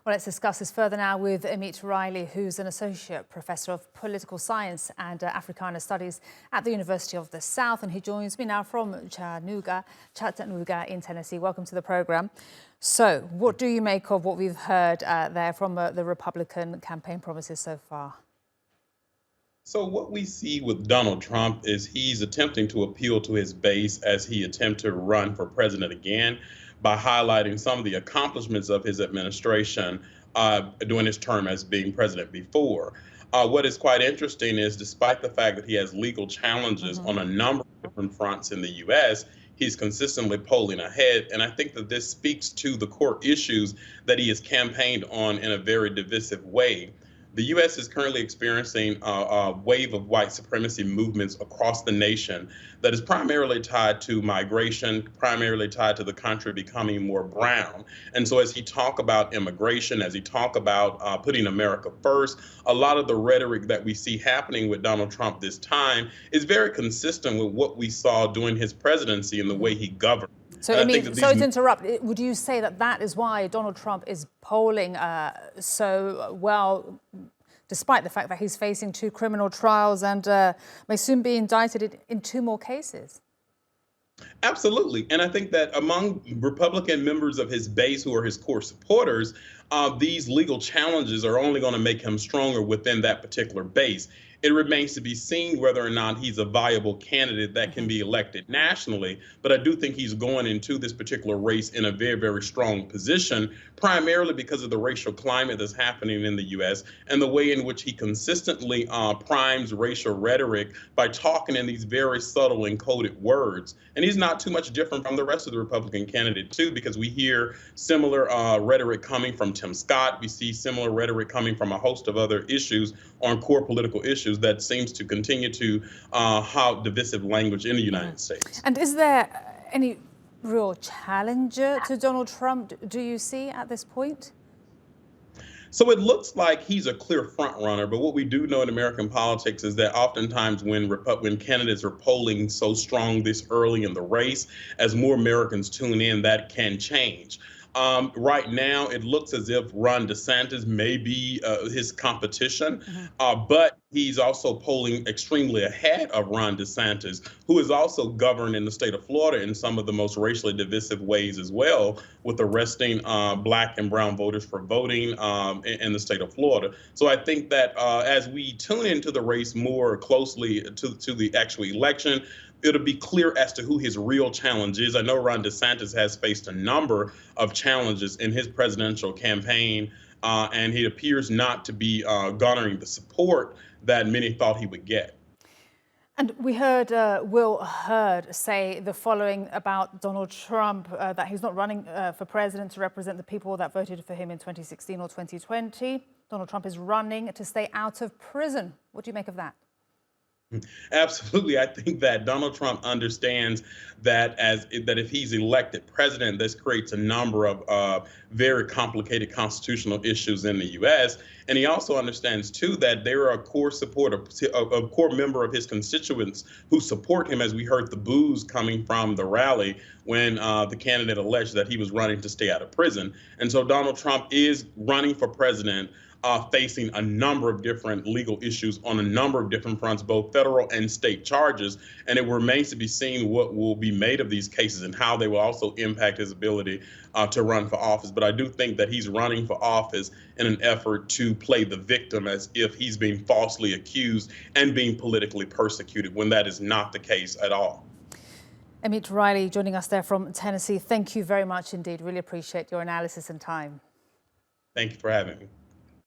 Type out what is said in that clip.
Well, let's discuss this further now with Amit Riley, who's an Associate Professor of Political Science and Africana Studies at the University of the South. And he joins me now from Chattanooga in Tennessee. Welcome to the program. So what do you make of what we've heard there from the Republican campaign promises so far? So what we see with Donald Trump is he's attempting to appeal to his base as he attempts to run for president again by highlighting some of the accomplishments of his administration during his term as being president before. What is quite interesting is despite the fact that he has legal challenges on a number of different fronts in the U.S., he's consistently polling ahead. And I think that this speaks to the core issues that he has campaigned on in a very divisive way. The U.S. is currently experiencing a wave of white supremacy movements across the nation that is primarily tied to migration, primarily tied to the country becoming more brown. And so as he talk about immigration, as he talk about putting America first, a lot of the rhetoric that we see happening with Donald Trump this time is very consistent with what we saw during his presidency and the way he governed. So, sorry to interrupt, would you say that that is why Donald Trump is polling so well, despite the fact that he's facing 2 criminal trials and may soon be indicted in 2 more cases? Absolutely. And I think that among Republican members of his base who are his core supporters, these legal challenges are only going to make him stronger within that particular base. It remains to be seen whether or not he's a viable candidate that can be elected nationally. But I do think he's going into this particular race in a very, very strong position, primarily because of the racial climate that's happening in the U.S. and the way in which he consistently primes racial rhetoric by talking in these very subtle and coded words. And he's not too much different from the rest of the Republican candidate, too, because we hear similar rhetoric coming from Tim Scott. We see similar rhetoric coming from a host of other issues on core political issues that seems to continue to have divisive language in the United States. And is there any real challenger to Donald Trump, do you see at this point? So it looks like he's a clear front runner, but what we do know in American politics is that oftentimes when candidates are polling so strong this early in the race, as more Americans tune in, that can change. Right now, it looks as if Ron DeSantis may be his competition, but he's also polling extremely ahead of Ron DeSantis, who is also governed in the state of Florida in some of the most racially divisive ways as well, with arresting Black and brown voters for voting in the state of Florida. So I think that as we tune into the race more closely to the actual election, it'll be clear as to who his real challenge is. I know Ron DeSantis has faced a number of challenges in his presidential campaign, and he appears not to be garnering the support that many thought he would get. And we heard Will Hurd say the following about Donald Trump, that he's not running for president to represent the people that voted for him in 2016 or 2020. Donald Trump is running to stay out of prison. What do you make of that? Absolutely. I think that Donald Trump understands that if he's elected president, this creates a number of very complicated constitutional issues in the U.S. And he also understands, too, that there are a core member of his constituents who support him, as we heard the boos coming from the rally when the candidate alleged that he was running to stay out of prison. And so Donald Trump is running for president, facing a number of different legal issues on a number of different fronts, both federal and state charges. And it remains to be seen what will be made of these cases and how they will also impact his ability to run for office. But I do think that he's running for office in an effort to play the victim as if he's being falsely accused and being politically persecuted, when that is not the case at all. Amit Riley joining us there from Tennessee. Thank you very much indeed. Really appreciate your analysis and time. Thank you for having me.